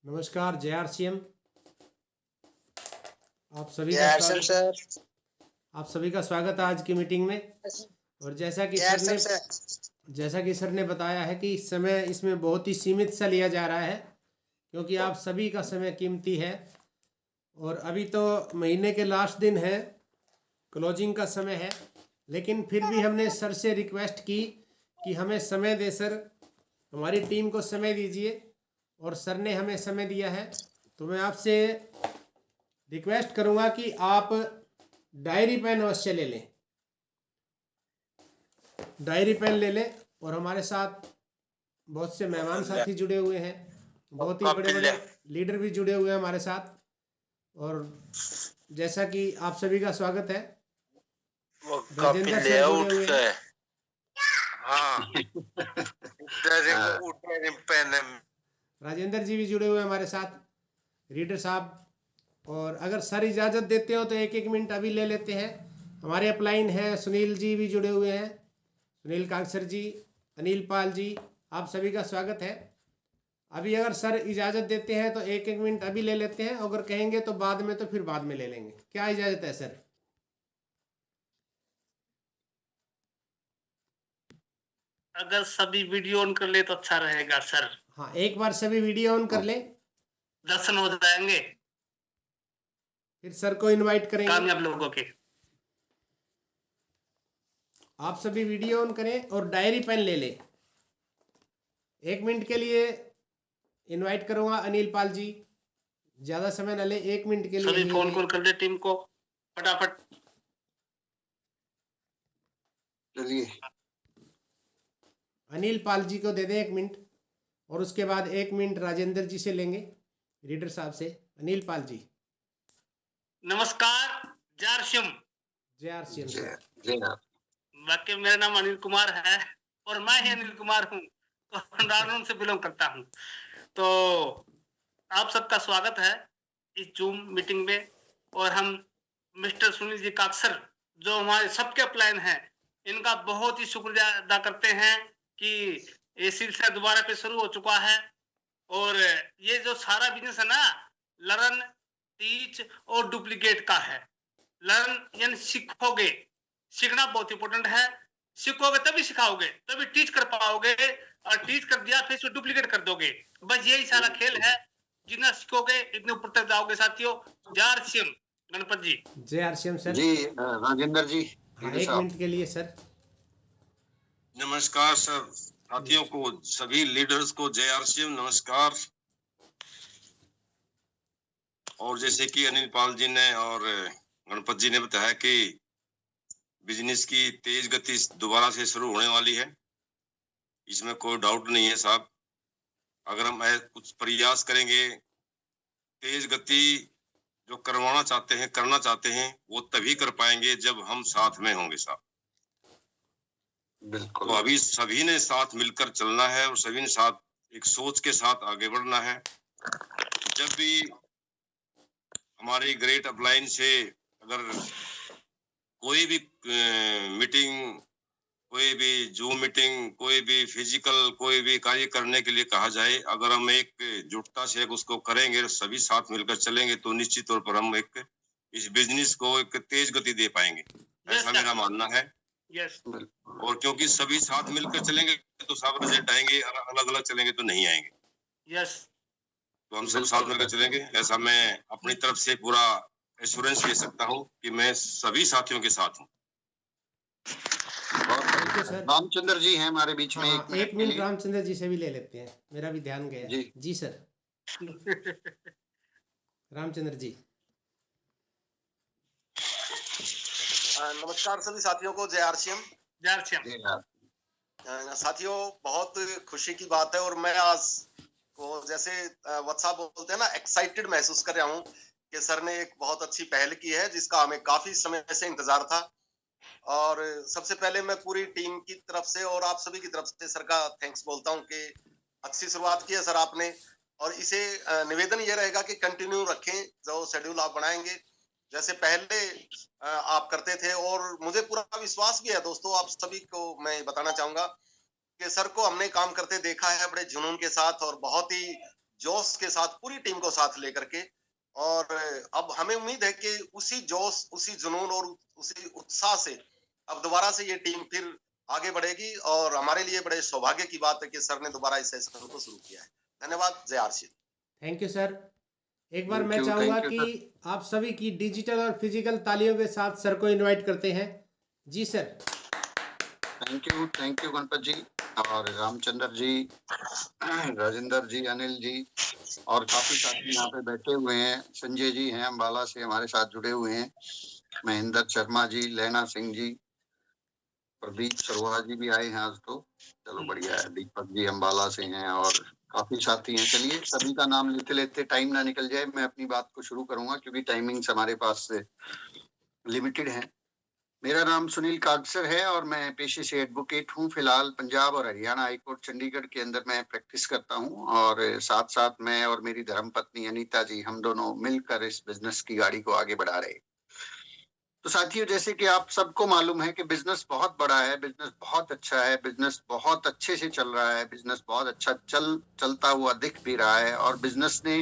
नमस्कार JRCM। आप सभी का जय स्वागत सर। आप सभी का स्वागत है आज की मीटिंग में। और जैसा कि सर ने बताया है कि इस समय इसमें बहुत ही सीमित सा लिया जा रहा है, क्योंकि आप सभी का समय कीमती है। और अभी तो महीने के लास्ट दिन है, क्लोजिंग का समय है, लेकिन फिर भी हमने सर से रिक्वेस्ट की कि हमें समय दे सर, हमारी टीम को समय दीजिए। और सर ने हमें समय दिया है। तो मैं आपसे रिक्वेस्ट करूंगा कि आप डायरी पेन अवश्य ले लें, डायरी पेन ले लें। और हमारे साथ बहुत से मेहमान साथी जुड़े हुए हैं, बहुत ही बड़े बड़े लीडर भी जुड़े हुए हैं हमारे साथ। और जैसा कि आप सभी का स्वागत है, राजेंद्र सर जुड़े हुए हैं। राजेंद्र जी भी जुड़े हुए हैं हमारे साथ, रीडर साहब। और अगर सर इजाज़त देते हो तो एक एक मिनट अभी ले लेते हैं। हमारे अपलाइन हैं, सुनील जी भी जुड़े हुए हैं, सुनील कांसर जी, अनिल पाल जी, आप सभी का स्वागत है। अभी अगर सर इजाज़त देते हैं तो एक एक मिनट अभी ले लेते हैं, अगर कहेंगे तो बाद में, तो फिर बाद में ले लेंगे। क्या इजाज़त है सर? अगर सभी वीडियो ऑन कर ले तो अच्छा रहेगा सर। हाँ, एक बार सभी वीडियो ऑन कर लें, दर्शन हो जाएंगे, फिर सर को इनवाइट करेंगे। कामयाब लोगों के। आप सभी वीडियो ऑन करें और डायरी पेन ले लें। एक मिनट के लिए इनवाइट करूंगा अनिल पाल जी, ज़्यादा समय न ले, एक मिनट के लिए सभी ही फोन कॉल कर दे टीम को फटाफट। चलिए अनिल पाल जी को दे दें एक मिनट, और उसके बाद एक मिनट राजेंद्र जी से लेंगे, रीडर साहब से। अनिल पाल जी। नमस्कार JRCM। JRCM sir. बाकी मेरा नाम अनिल कुमार है और मैं ही अनिल कुमार हूँ, तो नारायण से बिलोंग करता हूँ। तो आप सबका स्वागत है इस जूम मीटिंग में। और हम मिस्टर सुनील जी काक्सर, जो हमारे सबके प्लान हैं, इनका बहुत ही शुक्रिया अदा करते हैं कि ये सिलसिला दोबारा पे शुरू हो चुका है। और ये जो सारा बिजनेस है ना, लर्न, टीच और डुप्लीकेट का है। लर्न यानी सीखोगे, सीखना बहुत इंपॉर्टेंट है। सीखोगे तभी सिखाओगे, तभी टीच कर पाओगे, और टीच कर दिया फिर इसको डुप्लीकेट कर दोगे। बस यही सारा खेल है। जितना सीखोगे इतने ऊपर तक जाओगे साथियों। JRCM गणपत जी। JRCM सर जी। राजेंद्र जी, हाँ, एक मिनट के लिए सर। नमस्कार सर, साथियों को, सभी लीडर्स को JRCM नमस्कार। और जैसे कि अनिल पाल जी ने और गणपत जी ने बताया कि बिजनेस की तेज गति दोबारा से शुरू होने वाली है, इसमें कोई डाउट नहीं है साहब। अगर हम कुछ प्रयास करेंगे, तेज गति जो करवाना चाहते हैं, करना चाहते हैं, वो तभी कर पाएंगे जब हम साथ में होंगे साहब। बिल्कुल। तो अभी सभी ने साथ मिलकर चलना है और सभी ने साथ एक सोच के साथ आगे बढ़ना है। जब भी हमारी ग्रेट अपलाइन से अगर कोई भी मीटिंग, कोई भी जूम मीटिंग, कोई भी फिजिकल कोई भी कार्य करने के लिए कहा जाए, अगर हम एक जुटता से उसको करेंगे, सभी साथ मिलकर चलेंगे, तो निश्चित तौर पर हम एक इस बिजनेस को एक तेज गति दे पाएंगे, ऐसा मेरा मानना है। यस। और क्योंकि सभी साथ मिलकर चलेंगे तो सब रिजल्ट आएंगे, अलग अलग चलेंगे तो नहीं आएंगे। यस। तो हम सब साथ मिलकर चलेंगे, ऐसा मैं अपनी तरफ से पूरा एश्योरेंस दे सकता हूँ कि मैं सभी साथियों के साथ हूँ। रामचंद्र जी हैं हमारे बीच में। एक मिनट रामचंद्र जी से भी ले लेते हैं, मेरा भी ध्यान गया। जी सर। रामचंद्र जी। नमस्कार सभी साथियों को, JRCM। साथियों, बहुत खुशी की बात है, और मैं आज को जैसे वत्सा बोलते हैं ना, एक्साइटेड महसूस कर रहा हूँ कि सर ने एक बहुत अच्छी पहल की है, जिसका हमें काफी समय से इंतजार था। और सबसे पहले मैं पूरी टीम की तरफ से और आप सभी की तरफ से सर का थैंक्स बोलता हूँ कि अच्छी शुरुआत की है सर आपने। और इसे निवेदन ये रहेगा कि कंटिन्यू रखें, जो शेड्यूल आप बनाएंगे जैसे पहले आप करते थे। और मुझे पूरा विश्वास भी है दोस्तों, आप सभी को मैं बताना चाहूंगा कि सर को हमने काम करते देखा है बड़े जुनून के साथ, और बहुत ही जोश के साथ पूरी टीम को साथ लेकर के, और अब हमें उम्मीद है कि उसी जोश, उसी जुनून और उसी उत्साह से अब दोबारा से ये टीम फिर आगे बढ़ेगी। और हमारे लिए बड़े सौभाग्य की बात है कि सर ने दोबारा इस सेशन को शुरू किया है। धन्यवाद। जय आरसी। Thank you sir. एक बार Thank मैं you, चाहूंगा thank you, कि आप सभी की डिजिटल और फिजिकल तालियों के साथ सर को इनवाइट करते हैं। जी सर। थैंक यू गणपत जी और रामचंद्र जी, राजेंद्र जी, अनिल जी और काफी साथी यहाँ पे बैठे हुए हैं। संजय जी हैं अम्बाला से हमारे साथ जुड़े हुए हैं, महेंद्र शर्मा जी, लेना सिंह जी, प्रदीप सरोहा जी भी आए हैं आज तो, चलो बढ़िया है। दीपक जी अम्बाला से हैं और काफी साथी हैं। चलिए सभी का नाम लेते लेते टाइम ना निकल जाए, मैं अपनी बात को शुरू करूंगा क्योंकि टाइमिंग्स हमारे पास लिमिटेड है। मेरा नाम सुनील कागसर है और मैं पेशे से एडवोकेट हूँ। फिलहाल पंजाब और हरियाणा हाईकोर्ट चंडीगढ़ के अंदर मैं प्रैक्टिस करता हूँ और साथ साथ मैं और मेरी धर्मपत्नी अनीता जी, हम दोनों मिलकर इस बिजनेस की गाड़ी को आगे बढ़ा रहे। तो साथियों, जैसे कि आप सबको मालूम है कि बिजनेस बहुत बड़ा है, बिजनेस बहुत अच्छा है, बिजनेस बहुत अच्छे से चल रहा है, बिजनेस बहुत अच्छा चलता हुआ दिख भी रहा है और बिजनेस ने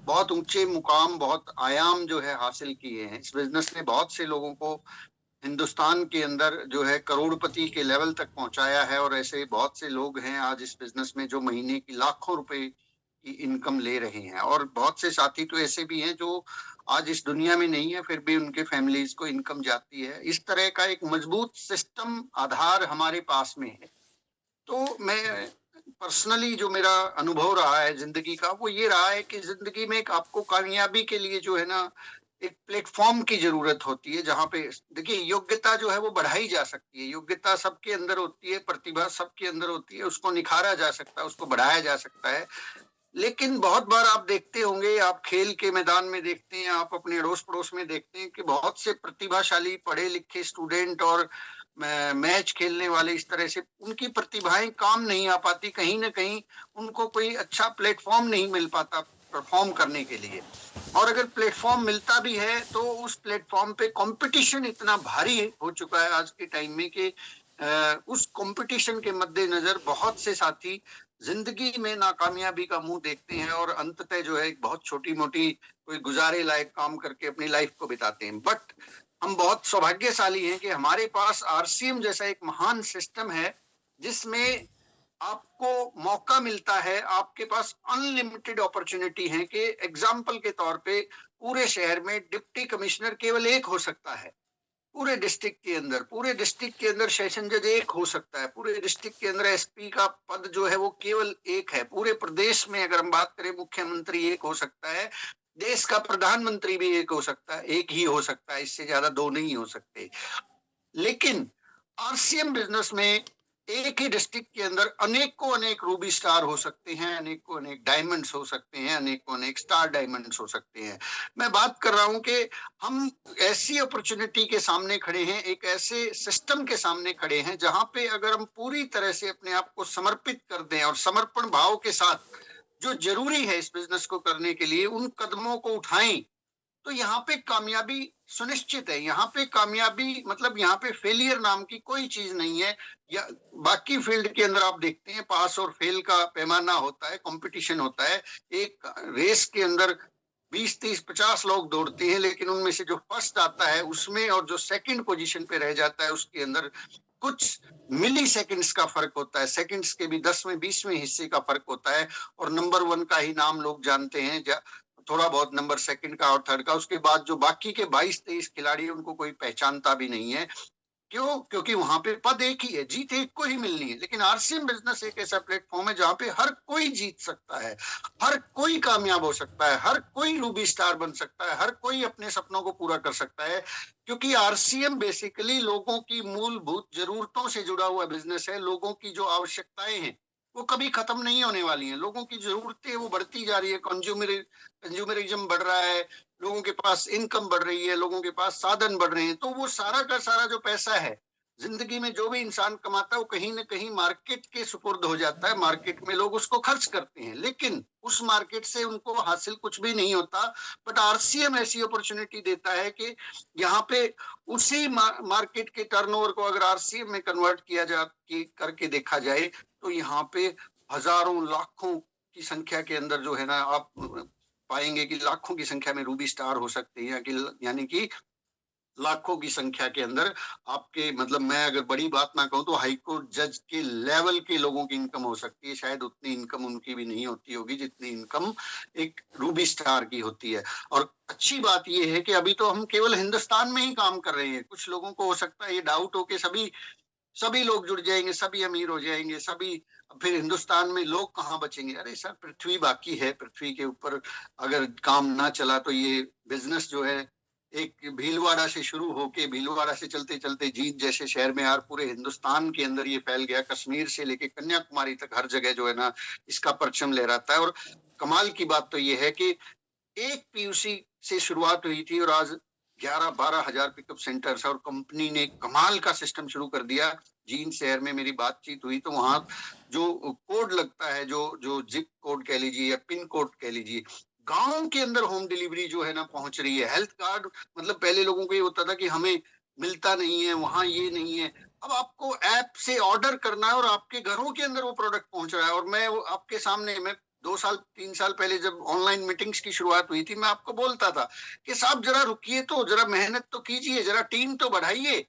बहुत ऊंचे मुकाम, बहुत आयाम जो है हासिल किए हैं। इस बिजनेस ने बहुत से लोगों को हिंदुस्तान के अंदर जो है करोड़पति के लेवल तक पहुंचाया है और ऐसे बहुत से लोग हैं आज इस बिजनेस में जो महीने की लाखों रुपए की इनकम ले रहे हैं और बहुत से साथी तो ऐसे भी हैं जो आज इस दुनिया में नहीं है फिर भी उनके फैमिलीज को इनकम जाती है। इस तरह का एक मजबूत सिस्टम आधार हमारे पास में है। तो मैं पर्सनली जो मेरा अनुभव रहा है जिंदगी का वो ये रहा है कि जिंदगी में एक आपको कामयाबी के लिए जो है ना एक प्लेटफॉर्म की जरूरत होती है जहां पे देखिए योग्यता जो है वो बढ़ाई जा सकती है। योग्यता सबके अंदर होती है, प्रतिभा सबके अंदर होती है, उसको निखारा जा सकता है, उसको बढ़ाया जा सकता है। लेकिन बहुत बार आप देखते होंगे, आप खेल के मैदान में देखते हैं, आप अपने अड़ोस पड़ोस में देखते हैं कि बहुत से प्रतिभाशाली पढ़े लिखे स्टूडेंट और मैच खेलने वाले इस तरह से उनकी प्रतिभाएं काम नहीं आ पाती, कहीं ना कहीं उनको कोई अच्छा प्लेटफॉर्म नहीं मिल पाता परफॉर्म करने के लिए। और अगर प्लेटफॉर्म मिलता भी है तो उस प्लेटफॉर्म पे कंपटीशन इतना भारी हो चुका है आज के टाइम में कि उस कंपटीशन के मद्देनजर बहुत से साथी जिंदगी में नाकामयाबी का मुंह देखते हैं और अंततः जो है बहुत छोटी मोटी कोई गुजारे लायक काम करके अपनी लाइफ को बिताते हैं। बट हम बहुत सौभाग्यशाली हैं कि हमारे पास आरसीएम जैसा एक महान सिस्टम है जिसमें आपको मौका मिलता है, आपके पास अनलिमिटेड अपॉर्चुनिटी है कि एग्जाम्पल के तौर पे पूरे शहर में डिप्टी कमिश्नर केवल एक हो सकता है, पूरे डिस्ट्रिक्ट के अंदर सेशन जज एक हो सकता है, पूरे डिस्ट्रिक्ट के अंदर एसपी का पद जो है वो केवल एक है, पूरे प्रदेश में अगर हम बात करें मुख्यमंत्री एक हो सकता है, देश का प्रधानमंत्री भी एक हो सकता है, एक ही हो सकता है, इससे ज्यादा दो नहीं हो सकते। लेकिन आरसीएम बिजनेस में एक ही डिस्ट्रिक्ट के अंदर अनेकों अनेक रूबी स्टार हो सकते हैं, अनेकों अनेक डायमंड्स हो सकते हैं, अनेकों अनेक स्टार डायमंड्स हो सकते हैं। मैं बात कर रहा हूं कि हम ऐसी अपॉर्चुनिटी के सामने खड़े हैं, एक ऐसे सिस्टम के सामने खड़े हैं जहां पे अगर हम पूरी तरह से अपने आप को समर्पित कर दें और समर्पण भाव के साथ जो जरूरी है इस बिजनेस को करने के लिए उन कदमों को उठाएं तो यहाँ पे कामयाबी सुनिश्चित है। यहाँ पे कामयाबी मतलब यहाँ पे फेलियर नाम की कोई चीज नहीं है। या बाकी फील्ड के अंदर आप देखते हैं पास और फेल का पैमाना होता है, कंपटीशन होता है। एक रेस के अंदर 20, 30, 50 लोग दौड़ते हैं लेकिन उनमें से जो फर्स्ट आता है उसमें और जो सेकंड पोजीशन पे रह जाता है उसके अंदर कुछ मिली सेकंड्स का फर्क होता है, सेकंड्स के भी 10वें 20वें हिस्से का फर्क होता है और नंबर 1 का ही नाम लोग जानते हैं, थोड़ा बहुत नंबर सेकंड का और थर्ड का, उसके बाद जो बाकी के 22-23 खिलाड़ी उनको कोई पहचानता भी नहीं है। क्यों? क्योंकि वहां पे पद एक ही है, जीत एक को ही मिलनी है। लेकिन आरसीएम बिजनेस एक ऐसा प्लेटफॉर्म है जहां पे हर कोई जीत सकता है, हर कोई कामयाब हो सकता है, हर कोई रूबी स्टार बन सकता है, हर कोई अपने सपनों को पूरा कर सकता है। क्योंकि आरसीएम बेसिकली लोगों की मूलभूत जरूरतों से जुड़ा हुआ बिजनेस है। लोगों की जो आवश्यकताएं हैं वो कभी खत्म नहीं होने वाली हैं, लोगों की जरूरतें वो बढ़ती जा रही है, कंज्यूमरिज्म बढ़ रहा है, लोगों के पास इनकम बढ़ रही है, लोगों के पास साधन बढ़ रहे हैं। तो वो सारा का सारा जो पैसा है जिंदगी में जो भी इंसान कमाता है वो कहीं ना कहीं मार्केट के सुपुर्द हो जाता है, मार्केट में लोग उसको खर्च करते हैं लेकिन उस मार्केट से उनको हासिल कुछ भी नहीं होता। बट आरसीएम ऐसी अपॉर्चुनिटी देता है कि यहाँ पे उसी मार्केट के टर्नओवर को अगर आरसीएम में कन्वर्ट किया करके देखा जाए तो यहाँ पे हजारों लाखों की संख्या के अंदर जो है ना आप पाएंगे कि लाखों की संख्या में रूबी स्टार हो सकते हैं, यानी कि लाखों की संख्या के अंदर आपके, मतलब मैं अगर बड़ी बात ना कहूं तो हाई कोर्ट जज के लेवल के लोगों की इनकम हो सकती है। शायद उतनी इनकम उनकी भी नहीं होती होगी जितनी इनकम एक रूबी स्टार की होती है। और अच्छी बात यह है कि अभी तो हम केवल हिंदुस्तान में ही काम कर रहे हैं। कुछ लोगों को हो सकता है ये डाउट हो कि सभी लोग जुड़ जाएंगे, सभी अमीर हो जाएंगे, सभी, फिर हिंदुस्तान में लोग कहाँ बचेंगे। अरे सर, पृथ्वी बाकी है। पृथ्वी के ऊपर अगर काम ना चला तो ये बिजनेस जो है एक भीलवाड़ा से शुरू होके, भीलवाड़ा से चलते चलते जींद जैसे शहर में यार पूरे हिंदुस्तान के अंदर ये फैल गया। कश्मीर से लेके कन्याकुमारी तक हर जगह जो है ना इसका परचम लहराता है। और कमाल की बात तो ये है कि एक पीयूसी से शुरुआत हुई थी और आज 11-12 हजार पिकअप सेंटर्स है। और कंपनी ने कमाल का सिस्टम शुरू कर दिया। जींद शहर में मेरी बातचीत हुई तो वहां जो कोड लगता है, जो जिप कोड कह लीजिए या पिन कोड कह लीजिए, गांव के अंदर होम डिलीवरी जो है ना पहुंच रही है। हेल्थ कार्ड, मतलब पहले लोगों को ये होता था कि हमें मिलता नहीं है, वहां ये नहीं है। अब आपको ऐप से ऑर्डर करना है और आपके घरों के अंदर वो प्रोडक्ट पहुंच रहा है। और मैं आपके सामने, मैं 2-3 साल पहले जब ऑनलाइन मीटिंग्स की शुरुआत हुई थी, मैं आपको बोलता था कि साहब जरा रुकिए, तो जरा मेहनत तो कीजिए, जरा टीम तो बढ़ाइए।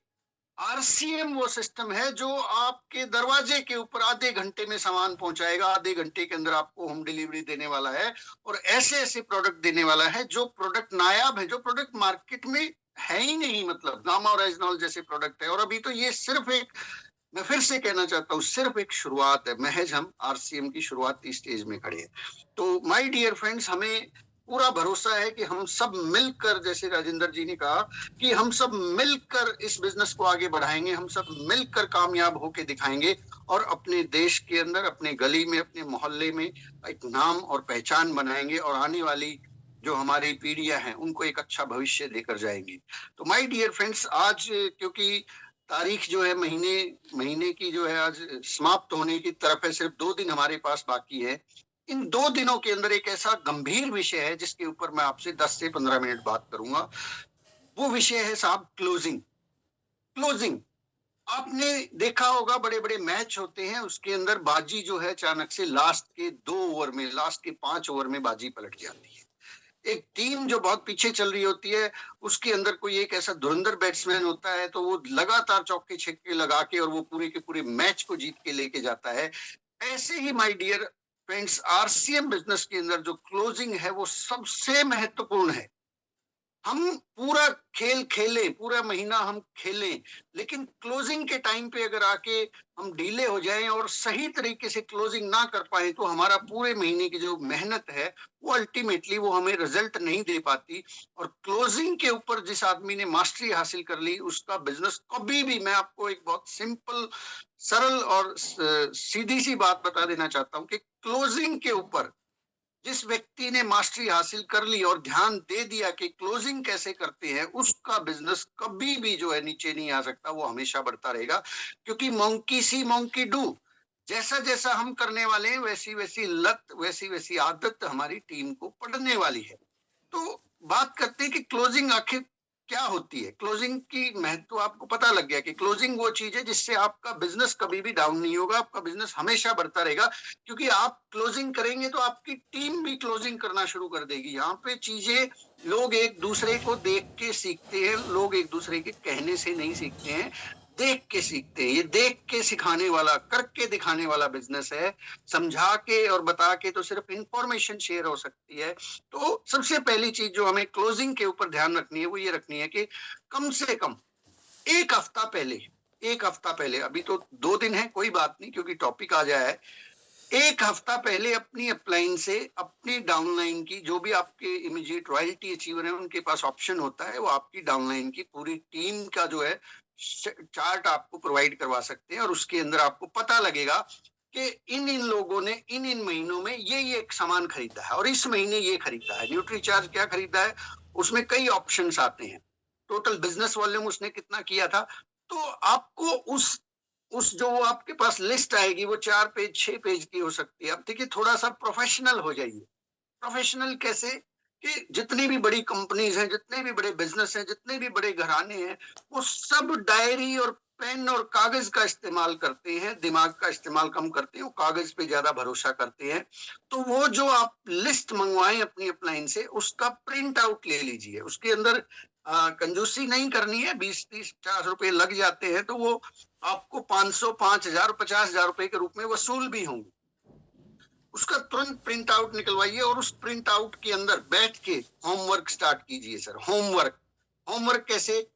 आरसीएम वो सिस्टम है जो आपके दरवाजे के ऊपर आधे घंटे में सामान पहुंचाएगा, आधे घंटे के अंदर आपको होम डिलीवरी देने वाला है। और ऐसे ऐसे प्रोडक्ट देने वाला है जो प्रोडक्ट नायाब है, जो प्रोडक्ट मार्केट में है ही नहीं, मतलब गामा और रेजनॉल जैसे प्रोडक्ट है। और अभी तो ये सिर्फ एक, मैं फिर से कहना चाहता हूँ, सिर्फ एक शुरुआत है। महज हम आरसीएम की शुरुआती स्टेज में खड़े हैं। तो माय डियर फ्रेंड्स, हमें पूरा भरोसा है कि हम सब मिलकर, जैसे राजेंद्र जी ने कहा कि हम सब मिलकर इस बिजनेस को आगे बढ़ाएंगे, हम सब मिलकर कामयाब होके दिखाएंगे और अपने देश के अंदर, अपने गली में, अपने मोहल्ले में एक नाम और पहचान बनाएंगे और आने वाली जो हमारी पीढ़ियां हैं उनको एक अच्छा भविष्य देकर जाएंगी। तो माय डियर फ्रेंड्स, आज क्योंकि तारीख जो है महीने की जो है आज समाप्त होने की तरफ है, सिर्फ 2 दिन हमारे पास बाकी है। इन 2 दिनों के अंदर एक ऐसा गंभीर विषय है जिसके ऊपर मैं आपसे 10 से 15 मिनट बात करूंगा। वो विषय है साहब क्लोजिंग। आपने देखा होगा बड़े बड़े मैच होते हैं, उसके अंदर बाजी जो है अचानक से लास्ट के 2 ओवर में, लास्ट के 5 ओवर में बाजी पलट जाती है। एक टीम जो बहुत पीछे चल रही होती है उसके अंदर कोई एक ऐसा धुरंधर बैट्समैन होता है तो वो लगातार चौके छक्के लगा के और वो पूरे के पूरे मैच को जीत के लेके जाता है। ऐसे ही my dear friends, RCM business के अंदर जो क्लोजिंग है वो सबसे महत्वपूर्ण है। हम पूरा खेल खेलें, पूरा महीना हम खेलें, लेकिन क्लोजिंग के टाइम पे अगर आके हम ढीले हो जाएं और सही तरीके से क्लोजिंग ना कर पाए तो हमारा पूरे महीने की जो मेहनत है वो अल्टीमेटली वो हमें रिजल्ट नहीं दे पाती। और क्लोजिंग के ऊपर जिस आदमी ने मास्टरी हासिल कर ली उसका बिजनेस कभी भी, मैं आपको एक बहुत सिंपल, सरल और सीधी सी बात बता देना चाहता हूँ कि क्लोजिंग के ऊपर जिस व्यक्ति ने मास्टरी हासिल कर ली और ध्यान दे दिया कि क्लोजिंग कैसे करते हैं, उसका बिजनेस कभी भी जो है नीचे नहीं आ सकता, वो हमेशा बढ़ता रहेगा। क्योंकि मंकी सी मंकी डू, जैसा जैसा हम करने वाले हैं वैसी वैसी लत, वैसी वैसी आदत हमारी टीम को पड़ने वाली है। तो बात करते हैं कि क्लोजिंग आखिर क्या होती है। क्लोजिंग की महत्व आपको पता लग गया कि क्लोजिंग वो चीज है जिससे आपका बिजनेस कभी भी डाउन नहीं होगा, आपका बिजनेस हमेशा बढ़ता रहेगा। क्योंकि आप क्लोजिंग करेंगे तो आपकी टीम भी क्लोजिंग करना शुरू कर देगी। यहाँ पे चीजें लोग एक दूसरे को देख के सीखते हैं, लोग एक दूसरे के कहने से नहीं सीखते हैं, देख के सीखते हैं। ये देख के सिखाने वाला, करके दिखाने वाला बिजनेस है। समझा के और बता के तो सिर्फ इंफॉर्मेशन शेयर हो सकती है। तो सबसे पहली चीज जो हमें क्लोजिंग के ऊपर ध्यान रखनी है वो ये रखनी है कि कम से कम एक हफ्ता पहले, अभी तो 2 दिन है कोई बात नहीं क्योंकि टॉपिक आ जाए है, 1 हफ्ता पहले अपनी अपलाइन से अपनी डाउनलाइन की, जो भी आपके इमीडिएट रॉयल्टी अचीवर है उनके पास ऑप्शन होता है, वो आपकी डाउनलाइन की पूरी टीम का जो है चार्ट आपको प्रोवाइड करवा सकते हैं। और उसके अंदर आपको पता लगेगा कि इन लोगों ने इन महीनों में ये एक सामान खरीदा है और इस महीने ये खरीदा है। न्यूट्री चार्ज क्या खरीदा है, उसमें कई ऑप्शंस आते हैं। टोटल बिजनेस वॉल्यूम उसने कितना किया था। तो आपको उस जो आपके पास लिस्ट आएगी वो 4 पेज 6 पेज की हो सकती है। अब देखिए, थोड़ा सा प्रोफेशनल हो जाइए। प्रोफेशनल कैसे कि जितनी भी बड़ी कंपनीज हैं, जितने भी बड़े बिजनेस हैं, जितने भी बड़े घराने हैं, वो सब डायरी और पेन और कागज का इस्तेमाल करते हैं, दिमाग का इस्तेमाल कम करते हैं, कागज पे ज्यादा भरोसा करते हैं। तो वो जो आप लिस्ट मंगवाएं अपनी अपलाइन से, उसका प्रिंट आउट ले लीजिए। उसके अंदर कंजूसी नहीं करनी है, 20, 30, 50 रुपए लग जाते हैं तो वो आपको 500, 5000, 50,000 रुपए के रूप में वसूल भी होंगे। उसका तुरंत प्रिंट आउट निकलवाइए और उस प्रिंट आउट के अंदर बैठ के होमवर्क स्टार्ट कीजिए सर। होमवर्क कैसे?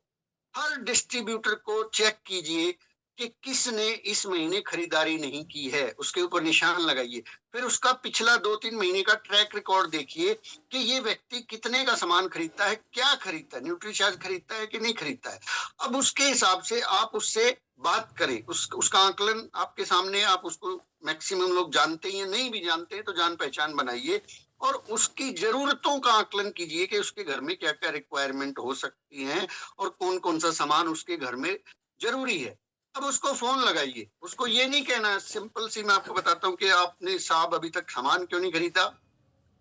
हर डिस्ट्रीब्यूटर को चेक कीजिए कि किसने इस महीने खरीदारी नहीं की है, उसके ऊपर निशान लगाइए। फिर उसका पिछला 2-3 महीने का ट्रैक रिकॉर्ड देखिए कि ये व्यक्ति कितने का सामान खरीदता है, क्या खरीदता है, न्यूट्रीचार्ज खरीदता है कि नहीं खरीदता है। अब उसके हिसाब से आप उससे बात करें, उसका आकलन आपके सामने, आप उसको मैक्सिमम लोग जानते ही हैं, नहीं भी जानते हैं तो जान पहचान बनाइए और उसकी जरूरतों का आकलन कीजिए कि उसके घर में क्या क्या रिक्वायरमेंट हो सकती हैं और कौन कौन सा सामान उसके घर में जरूरी है। अब उसको फोन लगाइए, उसको ये नहीं कहना, सिंपल सी मैं आपको बताता हूँ कि आपने साहब अभी तक सामान क्यों नहीं खरीदा।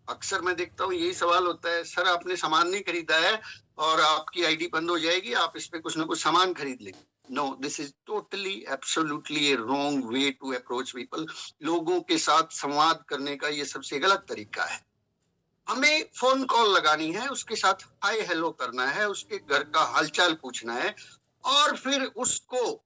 अक्सर मैं देखता हूँ यही सवाल होता है, सर आपने सामान नहीं खरीदा है और आपकी आईडी बंद हो जाएगी, आप इस पे कुछ ना कुछ सामान खरीद लेंगे। No, this is totally absolutely a wrong way to approach people. लोगों के साथ संवाद करने का ये सबसे गलत तरीका है। हमें फोन कॉल लगानी है, उसके साथ हाय हेलो करना है, उसके घर का हालचाल पूछना है और फिर उसको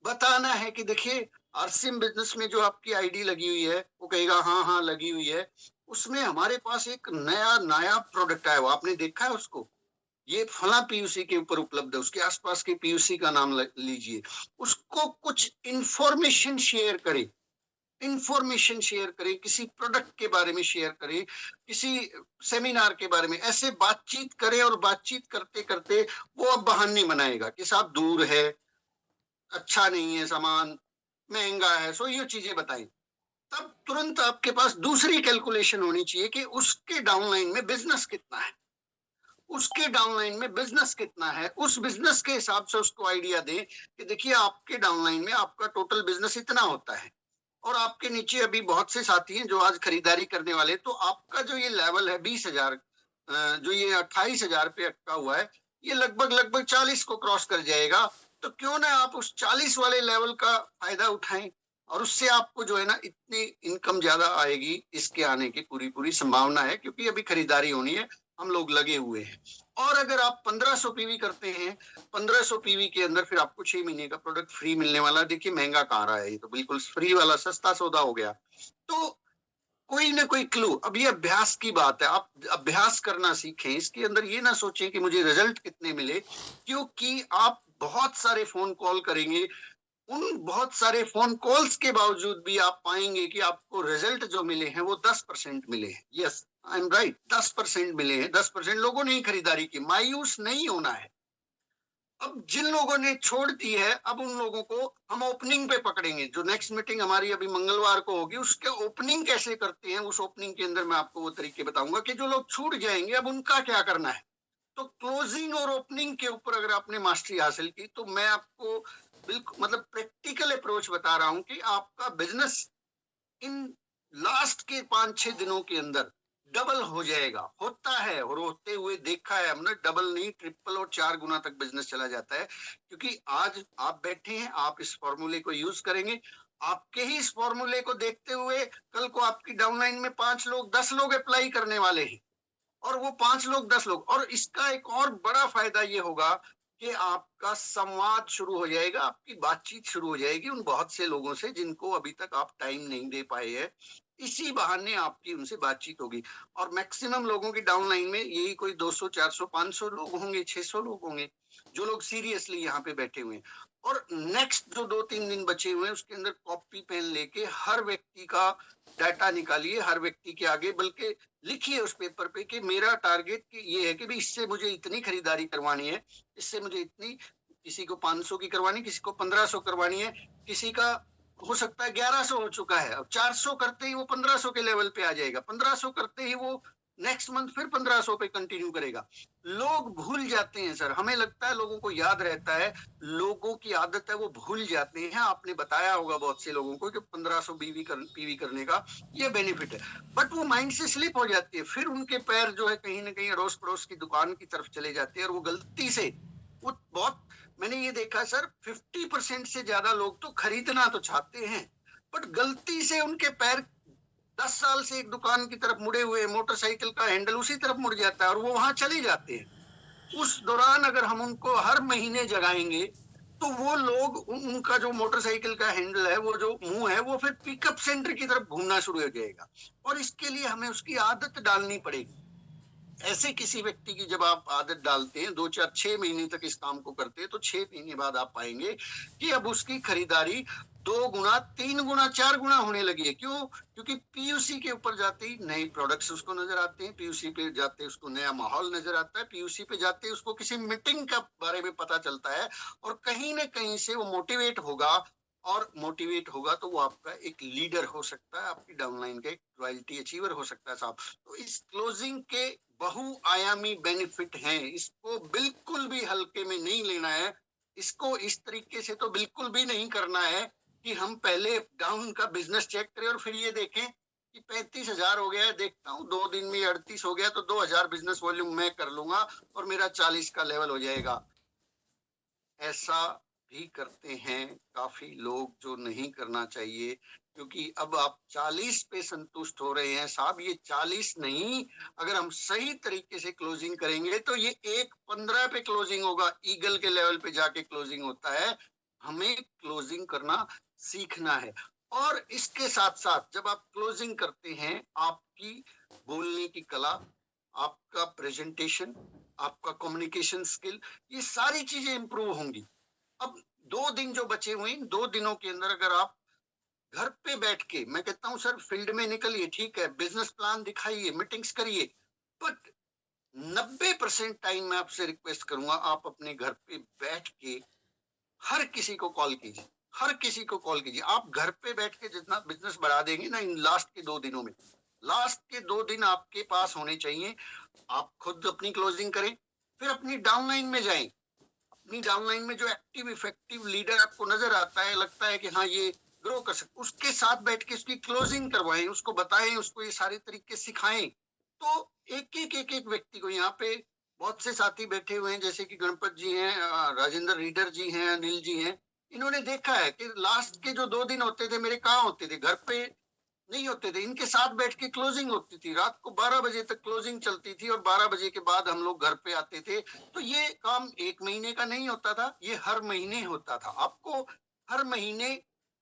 बताना है कि देखिए आरसीएम बिजनेस में जो आपकी आईडी लगी हुई है, वो कहेगा हाँ हाँ लगी हुई है, उसमें हमारे पास एक नया प्रोडक्ट आया, वो आपने देखा है उसको, ये फला पीयूसी के ऊपर उपलब्ध है, उसके आसपास के पीयूसी का नाम लीजिए। उसको कुछ इंफॉर्मेशन शेयर करे, किसी प्रोडक्ट के बारे में शेयर करें, किसी सेमिनार के बारे में, ऐसे बातचीत करें और बातचीत करते करते वो अब बहाने बनाएगा कि साहब दूर है, अच्छा नहीं है सामान, महंगा है, सो ये चीजें बताएं। तब तुरंत आपके पास दूसरी कैलकुलेशन होनी चाहिए कि उसके डाउनलाइन में बिजनेस कितना है, उस बिजनेस के हिसाब से उसको आइडिया दें कि देखिए आपके डाउनलाइन में आपका टोटल बिजनेस इतना होता है और आपके नीचे अभी बहुत से साथी हैं जो आज खरीदारी करने वाले, तो आपका जो ये लेवल है 20,000, जो ये 28,000 पे अटका हुआ है, ये लगभग 40 को क्रॉस कर जाएगा। तो क्यों ना आप उस 40 वाले लेवल का फायदा उठाएं और उससे आपको जो है ना इतनी इनकम ज्यादा आएगी, इसके आने की पूरी संभावना है, क्योंकि अभी खरीदारी होनी है, हम लोग लगे हुए हैं। और अगर आप 1500 पीवी करते हैं, 1500 पीवी के अंदर फिर आपको 6 महीने का प्रोडक्ट फ्री मिलने वाला। देखिए महंगा कहाँ रहा है, ये तो बिल्कुल फ्री वाला सस्ता सौदा हो गया। तो कोई ना कोई क्लू, अब ये अभ्यास की बात है, आप अभ्यास करना सीखें। इसके अंदर ये ना सोचें कि मुझे रिजल्ट कितने मिले, क्योंकि आप बहुत सारे फोन कॉल करेंगे, उन बहुत सारे फोन कॉल्स के बावजूद भी आप पाएंगे कि आपको रिजल्ट जो मिले हैं वो 10% मिले हैं। यस, आई एम राइट, 10% मिले हैं। 10% लोगों ने खरीदारी की। मायूस नहीं होना है। अब जिन लोगों ने छोड़ दी है, अब उन लोगों को हम ओपनिंग पे पकड़ेंगे। जो नेक्स्ट मीटिंग हमारी अभी मंगलवार को होगी, उसके ओपनिंग कैसे करते हैं, उस ओपनिंग के अंदर मैं आपको वो तरीके बताऊंगा कि जो लोग छूट जाएंगे अब उनका क्या करना है। तो क्लोजिंग और ओपनिंग के ऊपर अगर आपने मास्टरी हासिल की, तो मैं आपको बिल्कुल मतलब प्रैक्टिकल अप्रोच बता रहा हूं कि आपका बिजनेस इन लास्ट के 5-6 दिनों के अंदर डबल हो जाएगा। होता है और होते हुए देखा है हमने, डबल नहीं 3 और 4 गुना तक बिजनेस चला जाता है। क्योंकि आज आप बैठे हैं, आप इस फॉर्मूले को यूज करेंगे, आपके ही इस फॉर्मूले को देखते हुए कल को आपकी डाउनलाइन में 5 लोग 10 लोग अप्लाई करने वाले हैं, और वो 5 लोग 10 लोग। और इसका एक और बड़ा फायदा ये होगा कि आपका संवाद शुरू हो जाएगा, आपकी बातचीत शुरू हो जाएगी उन बहुत से लोगों से जिनको अभी तक आप टाइम नहीं दे पाए हैं। इसी बहाने आपकी उनसे बातचीत होगी। और मैक्सिमम लोगों की डाउनलाइन में यही कोई 200, 400, 500 लोग होंगे, 600 लोग होंगे जो लोग सीरियसली यहाँ पे बैठे हुए हैं। और नेक्स्ट जो 2-3 दिन बचे हुए हैं, उसके अंदर कॉपी पेन लेके हर व्यक्ति का डाटा निकालिए, हर व्यक्ति के आगे, बल्कि लिखिए उस पेपर पे कि मेरा टारगेट ये है कि भाई इससे मुझे इतनी खरीदारी करवानी है, इससे मुझे इतनी, किसी को 500 की करवानी, किसी को 1500 करवानी है, किसी का हो सकता है 1100 हो चुका है, अब 400 करते ही वो 1500 के लेवल पे आ जाएगा, 1500 करते ही वो नेक्स्ट मंथ फिर 1500 पे कंटिन्यू करेगा। लोग भूल जाते हैं सर, हमें लगता है लोगों को याद रहता है, लोगों की आदत है वो भूल जाते हैं। आपने बताया होगा बहुत से लोगों को कि 1500 पीवी करने का ये बेनिफिट है, बट वो माइंड से स्लिप हो जाती है। फिर उनके पैर जो है कहीं ना कहीं अड़ोस पड़ोस की दुकान की तरफ चले जाते हैं और वो गलती से वो बहुत, मैंने ये देखा सर 50% से ज्यादा लोग तो खरीदना तो चाहते हैं, बट गलती से उनके पैर 10 साल से एक दुकान की तरफ मुड़े हुए, मोटरसाइकिल का हैंडल उसी तरफ मुड़ जाता है और वो वहां चले जाते हैं। उस दौरान अगर हम उनको हर महीने जगाएंगे तो वो लोग उनका जो मोटरसाइकिल का हैंडल है, वो जो मुंह है, वो फिर पिकअप सेंटर की तरफ घूमना शुरू हो जाएगा। और इसके लिए हमें उसकी आदत डालनी पड़ेगी। ऐसे किसी व्यक्ति की जब आप आदत डालते हैं, 2-4-6 महीने तक इस काम को करते हैं, तो 6 महीने बाद आप पाएंगे कि अब उसकी खरीदारी 2 गुना, 3 गुना, 4 गुना होने लगी है। क्यों? क्योंकि पीयूसी के ऊपर जाते ही नए प्रोडक्ट्स उसको नजर आते हैं, पीयूसी पे जाते ही उसको नया माहौल नजर आता है, पीयूसी पे जाते ही उसको किसी मीटिंग का बारे में पता चलता है, और कहीं ना कहीं से वो मोटिवेट होगा, और मोटिवेट होगा तो वो आपका एक लीडर हो सकता है, आपकी डाउनलाइन का एक रॉयल्टी अचीवर हो सकता है साहब। तो इस क्लोजिंग के बहुआयामी बेनिफिट हैं, इसको बिल्कुल भी हल्के में नहीं लेना है। इसको इस तरीके से तो बिल्कुल भी नहीं करना है कि हम पहले डाउन का बिजनेस चेक करें और फिर ये देखें कि 35,000 हो गया है, देखता हूँ 2 दिन में 38 हो गया तो 2,000 बिजनेस वॉल्यूम मैं कर लूंगा और मेरा 40 का लेवल हो जाएगा। ऐसा भी करते हैं काफी लोग, जो नहीं करना चाहिए, क्योंकि अब आप 40 पे संतुष्ट हो रहे हैं साहब। ये 40 नहीं, अगर हम सही तरीके से क्लोजिंग करेंगे तो ये 1.15 पे क्लोजिंग होगा, ईगल के लेवल पे जाके क्लोजिंग होता है। हमें क्लोजिंग करना सीखना है। और इसके साथ साथ जब आप क्लोजिंग करते हैं, आपकी बोलने की कला, आपका प्रेजेंटेशन, आपका कम्युनिकेशन स्किल, ये सारी चीजें इंप्रूव होंगी। अब 2 दिन जो बचे हुए हैं, 2 दिनों के अंदर अगर आप घर पे बैठ के, मैं कहता हूं सर फील्ड में निकलिए, ठीक है, बिजनेस प्लान दिखाइए, मीटिंग्स करिए, बट 90% टाइम मैं आपसे रिक्वेस्ट करूंगा, आप अपने घर पे बैठ के हर किसी को कॉल कीजिए, हर किसी को कॉल कीजिए। आप घर पे बैठ के जितना बिजनेस बढ़ा देंगे ना इन लास्ट के 2 दिनों में, लास्ट के 2 दिन आपके पास होने चाहिए। आप खुद अपनी क्लोजिंग करें, फिर अपनी डाउनलाइन में जाएं। अपनी डाउनलाइन में जो एक्टिव इफेक्टिव लीडर आपको नजर आता है, लगता है कि हाँ ये ग्रो कर सकते, उसके साथ बैठ के उसकी क्लोजिंग करवाएं, उसको बताएं, उसको ये सारे तरीके सिखाएं। तो एक व्यक्ति को, यहाँ पे बहुत से साथी बैठे हुए हैं, जैसे कि गणपत जी हैं, राजेंद्र रीडर जी हैं, अनिल जी हैं, इन्होंने देखा है कि लास्ट के जो 2 दिन होते थे मेरे, कहाँ होते थे? घर पे नहीं होते थे, इनके साथ बैठ के क्लोजिंग होती थी। रात को 12 बजे तक क्लोजिंग चलती थी और 12 बजे के बाद हम लोग घर पे आते थे। तो ये काम 1 महीने का नहीं होता था, ये हर महीने होता था। आपको हर महीने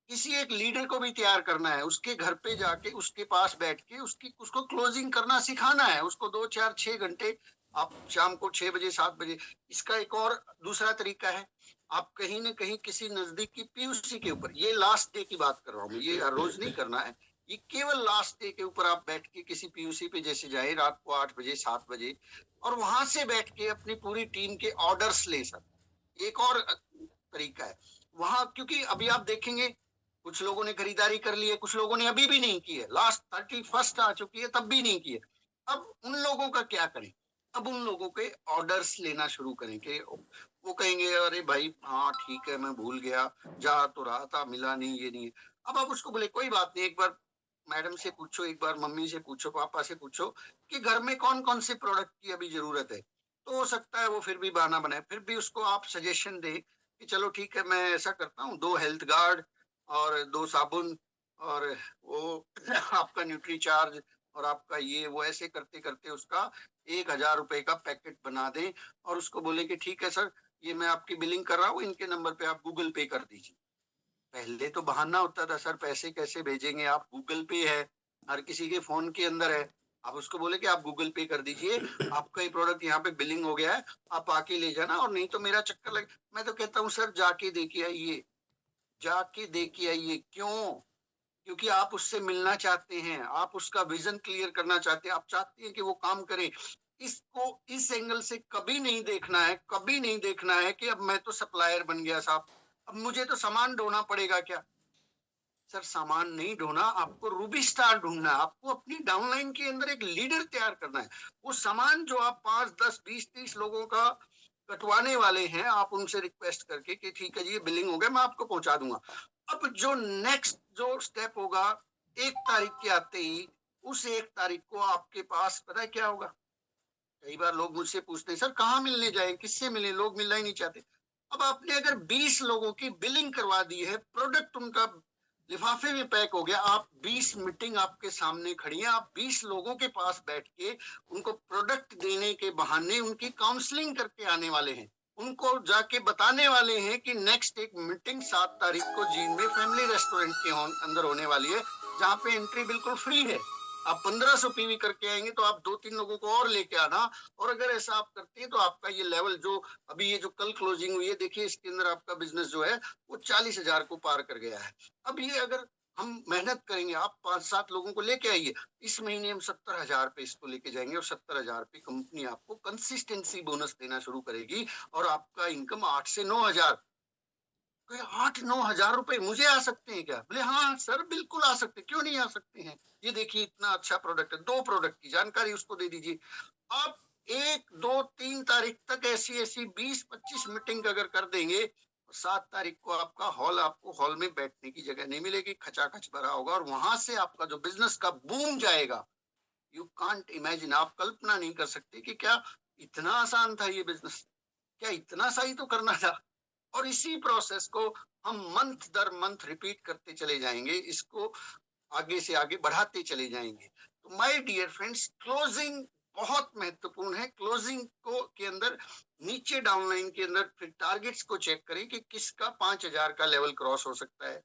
किसी एक लीडर को भी तैयार करना है, उसके घर पे जाके उसके पास बैठ के उसको क्लोजिंग करना सिखाना है। उसको 2-4-6 घंटे, आप शाम को 6 बजे 7 बजे। इसका एक और दूसरा तरीका है, आप कहीं ना कहीं किसी नजदीकी पीयूसी के ऊपर, ये लास्ट डे की बात कर रहा हूँ, ये हर रोज नहीं करना है, ये केवल लास्ट डे के ऊपर आप बैठ के किसी पीयूसी पे जैसे जाए रात को 8 बजे 7 बजे, और वहां से बैठ के अपनी पूरी टीम के ऑर्डर्स ले सकते। एक और तरीका है वहां, क्योंकि अभी आप देखेंगे कुछ लोगों ने खरीदारी कर ली है, कुछ लोगों ने अभी भी नहीं की है, लास्ट 31 आ चुकी है तब भी नहीं की है। अब उन लोगों का क्या करें? अब उन लोगों के ऑर्डर्स लेना शुरू करें कि वो कहेंगे अरे भाई हाँ ठीक है, मैं भूल गया, जा तो रहा था, मिला नहीं, ये नहीं है। अब आप उसको बोले कोई बात नहीं, एक बार मैडम से पूछो, एक बार मम्मी से पूछो, पापा से पूछो कि घर में कौन कौन से प्रोडक्ट की अभी जरूरत है। तो हो सकता है वो फिर भी बहाना बनाए, फिर भी उसको आप सजेशन दे कि चलो ठीक है, मैं ऐसा करता हूँ, 2 हेल्थ गार्ड और 2 साबुन और वो आपका न्यूट्री चार्ज और आपका ये वो, ऐसे करते करते उसका 1,000 रुपए का पैकेट बना दें और उसको बोले कि ठीक है सर, ये मैं आपकी बिलिंग कर रहा हूँ, इनके नंबर पे आप गूगल पे कर दीजिए। पहले तो बहाना होता था सर पैसे कैसे भेजेंगे, आप गूगल पे है, हर किसी के फोन के अंदर है, आप उसको बोले कि आप गूगल पे कर दीजिए, आपका ये प्रोडक्ट यहाँ पे बिलिंग हो गया है, आप आके ले जाना, और नहीं तो मेरा चक्कर लगे। मैं तो कहता हूँ सर जाके देखिए आइए, जाके देखिए आइए। क्यों? क्योंकि आप उससे मिलना चाहते हैं, आप उसका विजन क्लियर करना चाहते हैं, आप चाहते हैं कि वो काम करे। इसको इस एंगल से कभी नहीं देखना है, कभी नहीं देखना है कि अब मैं तो सप्लायर बन गया साहब, अब मुझे तो सामान ढोना पड़ेगा क्या। सर सामान नहीं ढोना, आपको रूबी स्टार ढूंढना है, आपको अपनी डाउनलाइन के अंदर एक लीडर तैयार करना है। वो सामान जो आप 5, 10, 20, 30 लोगों का कटवाने वाले हैं, आप उनसे रिक्वेस्ट करके कि ठीक है जी ये बिलिंग हो गया, मैं आपको पहुंचा दूंगा। अब जो नेक्स्ट जो स्टेप होगा, 1 तारीख के आते ही, उस 1 तारीख को आपके पास पता है क्या होगा? कई बार लोग मुझसे पूछते हैं, सर कहाँ मिलने जाए, किससे मिले, लोग मिलना ही नहीं चाहते। अब आपने अगर 20 लोगों की बिलिंग करवा दी है, प्रोडक्ट उनका लिफाफे में पैक हो गया, आप 20 मीटिंग आपके सामने खड़ी है, आप 20 लोगों के पास बैठ के उनको प्रोडक्ट देने के बहाने उनकी काउंसलिंग करके आने वाले हैं, उनको जाके बताने वाले हैं कि नेक्स्ट एक मीटिंग 7 तारीख को जीन में फैमिली रेस्टोरेंट के अंदर होने वाली है, जहाँ पे एंट्री बिल्कुल फ्री है। आप 1500 पीवी करके आएंगे तो आप 2-3 लोगों को और लेके आना, और अगर ऐसा आप करते हैं तो आपका ये लेवल जो अभी ये जो कल क्लोजिंग हुई है, देखिए इसके अंदर आपका बिजनेस जो है वो 40,000 को पार कर गया है। अब ये अगर हम मेहनत करेंगे, आप 5-7 लोगों को लेके आइए, इस महीने हम 70,000 पे इसको लेके जाएंगे, और 70,000 पे कंपनी आपको कंसिस्टेंसी बोनस देना शुरू करेगी, और आपका इनकम 8 से 9,000, 8-9,000 रुपए मुझे आ सकते हैं क्या? बोले हाँ सर बिल्कुल आ सकते, क्यों नहीं आ सकते हैं? ये देखिए इतना अच्छा प्रोडक्ट है, 2 प्रोडक्ट की जानकारी उसको दे दीजिए। आप 1-2-3 तारीख तक ऐसी 20-25 मीटिंग अगर कर देंगे, 7 तारीख को आपका हॉल, आपको हॉल में बैठने की जगह नहीं मिलेगी, खचाखच भरा होगा, और वहां से आपका जो बिजनेस का बूम जाएगा, यू कांट इमेजिन, आप कल्पना नहीं कर सकते कि क्या इतना आसान था ये बिजनेस, क्या इतना सा ही तो करना था। और इसी प्रोसेस को हम मंथ दर मंथ रिपीट करते चले जाएंगे, इसको आगे से आगे बढ़ाते चले जाएंगे। तो माय डियर फ्रेंड्स, क्लोजिंग बहुत महत्वपूर्ण है। क्लोजिंग को के अंदर नीचे डाउनलाइन के अंदर फिर टारगेट्स को चेक करें कि किसका 5,000 का लेवल क्रॉस हो सकता है,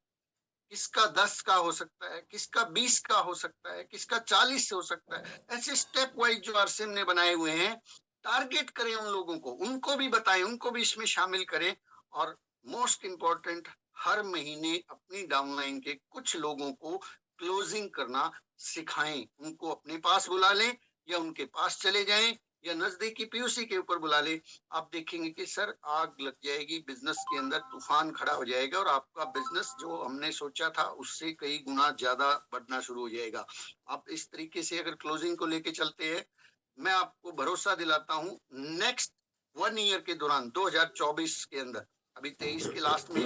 किसका 10 का हो सकता है, किसका 20 का हो सकता है, किसका 40 से हो सकता है। ऐसे स्टेप वाइज जो आरसीएम ने बनाए हुए हैं, टारगेट करें उन लोगों को, उनको भी बताएं, उनको भी इसमें शामिल करें। और मोस्ट इंपॉर्टेंट, हर महीने अपनी डाउनलाइन के कुछ लोगों को क्लोजिंग करना सिखाएं, उनको अपने पास बुला लें, या उनके पास चले जाएं, या नजदीकी पीयूसी के ऊपर बुला ले। आप देखेंगे कि सर आग लग जाएगी, बिजनेस के अंदर तूफान खड़ा हो जाएगा, और आपका बिजनेस जो हमने सोचा था उससे कई गुना ज्यादा बढ़ना शुरू हो जाएगा। आप इस तरीके से अगर क्लोजिंग को लेके चलते हैं, मैं आपको भरोसा दिलाता हूं, नेक्स्ट 1 ईयर के दौरान 2024 के अंदर, अभी 23 के लास्ट में,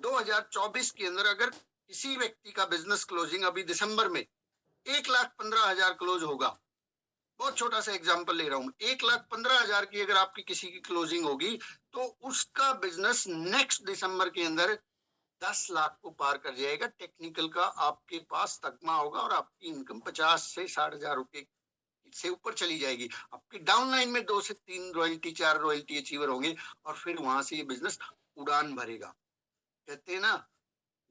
2024 के अंदर अगर किसी व्यक्ति का बिजनेस क्लोजिंग अभी दिसंबर में 1,15,000 क्लोज होगा, बहुत छोटा सा एग्जांपल ले रहा हूं, 1,15,000 की अगर आपकी किसी की क्लोजिंग होगी, तो उसका बिजनेस नेक्स्ट दिसंबर के अंदर 10 लाख को पार कर जाएगा। टेक्निकल का आपके पास तकमा होगा, और आपकी इनकम 50 से 60,000 रुपए से ऊपर चली जाएगी। आपकी डाउनलाइन में 2 से 3 रॉयल्टी, 4 रॉयल्टी अचीवर होंगे, और फिर वहां से ये बिजनेस उड़ान भरेगा। कहते हैं ना,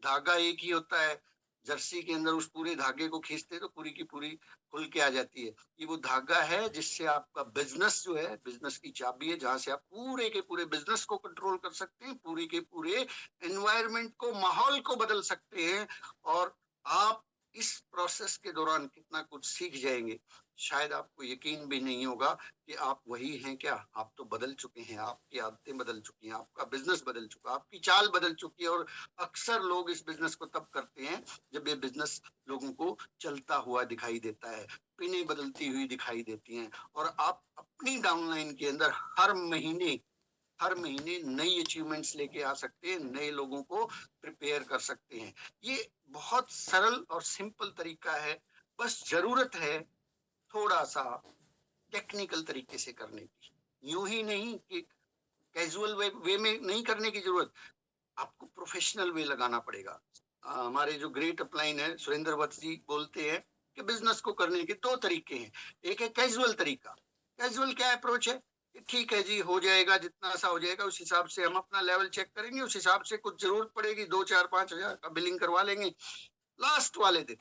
धागा एक ही होता है, जर्सी के अंदर उस पूरे धागे को खींचते तो पूरी की पूरी खुल के आ जाती है। ये वो धागा है जिससे आपका बिजनेस जो है, बिजनेस की चाबी है, जहां से आप पूरे के पूरे बिजनेस को कंट्रोल कर सकते हैं, पूरे के पूरे एनवायरनमेंट को, माहौल को बदल सकते हैं। और आप इस प्रोसेस के दौरान कितना कुछ सीख जाएंगे, शायद आपको यकीन भी नहीं होगा कि आप वही हैं क्या। आप तो बदल चुके हैं, आपकी आदतें बदल चुकी हैं, आपका बिजनेस बदल चुका, आपकी चाल बदल चुकी है। और अक्सर लोग इस बिजनेस को तब करते हैं जब ये बिजनेस लोगों को चलता हुआ दिखाई देता है, पिनें बदलती हुई दिखाई देती हैं। और आप अपनी डाउनलाइन के अंदर हर महीने नई अचीवमेंट्स लेके आ सकते हैं, नए लोगों को प्रिपेयर कर सकते हैं। ये बहुत सरल और सिंपल तरीका है, बस जरूरत है थोड़ा सा टेक्निकल तरीके से करने की। यूं ही नहीं कि कैजुअल वे में नहीं करने की जरूरत, आपको प्रोफेशनल वे लगाना पड़ेगा। हमारे जो ग्रेट अपलाइन है सुरेंद्र वत्स जी बोलते हैं कि बिजनेस को करने के 2 तरीके हैं। एक है कैजुअल तरीका। कैजुअल क्या अप्रोच है, ठीक है जी हो जाएगा, जितना सा हो जाएगा उस हिसाब से हम अपना लेवल चेक करेंगे, उस हिसाब से कुछ जरूरत पड़ेगी 2-4-5 हज़ार का बिलिंग करवा लेंगे लास्ट वाले दिन।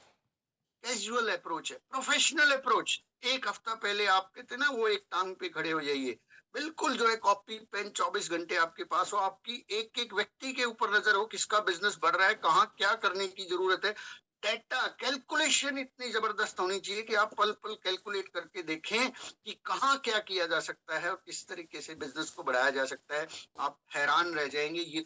कैजुअल अप्रोच है। प्रोफेशनल अप्रोच, एक हफ्ता पहले आप कहते ना वो एक टांग पे खड़े हो जाइए, बिल्कुल जो है कॉपी पेन 24 घंटे आपके पास हो, आपकी एक एक व्यक्ति के ऊपर नजर हो, किसका बिजनेस बढ़ रहा है, कहाँ क्या करने की जरूरत है। डेटा कैलकुलेशन इतनी जबरदस्त होनी चाहिए कि आप पल पल कैलकुलेट करके देखें कि कहाँ क्या किया जा सकता है और किस तरीके से बिजनेस को बढ़ाया जा सकता है। आप हैरान रह जाएंगे। ये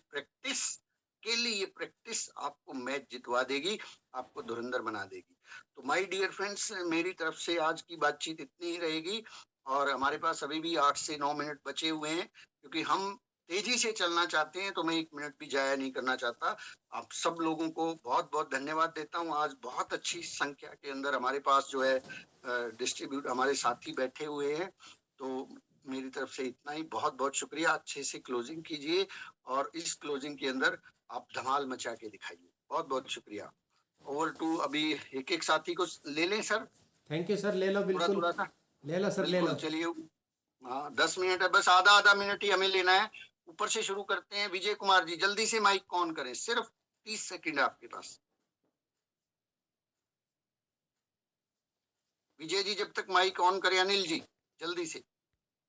प्रैक्टिस आपको मैच जितवा देगी, आपको धुरंधर बना देगी। तो माय डियर फ्रेंड्स, मेरी तरफ से आज की बातचीत इतनी ही रहेगी, और हमारे पास अभी भी 8 से 9 मिनट बचे हुए हैं, क्योंकि हम तेजी से चलना चाहते हैं, तो मैं 1 मिनट भी जाया नहीं करना चाहता। आप सब लोगों को बहुत बहुत धन्यवाद देता हूं। आज बहुत अच्छी संख्या के अंदर हमारे पास जो है डिस्ट्रीब्यूट हमारे साथी बैठे हुए हैं, तो मेरी तरफ से इतना ही। बहुत बहुत शुक्रिया। अच्छे से क्लोजिंग कीजिए और इस क्लोजिंग के अंदर आप धमाल मचा के दिखाइए। बहुत बहुत शुक्रिया। ओवर टू, अभी एक एक साथी को ले लें सर। थैंक यू सर, ले लो, बिल्कुल थोड़ा सा ले लो सर, ले लो। बिल्कुल। चलिए, हाँ 10 मिनट है, बस आधा मिनट ही हमें लेना है। ऊपर से शुरू करते हैं। विजय कुमार जी जल्दी से माइक ऑन करें, सिर्फ 30 सेकंड है आपके पास। विजय जी जब तक माइक ऑन करें, अनिल जी जल्दी से।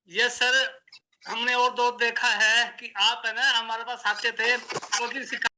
यस सर, हमने और दो देखा है कि आप है ना हमारे पास आते थे, क्लोजिंग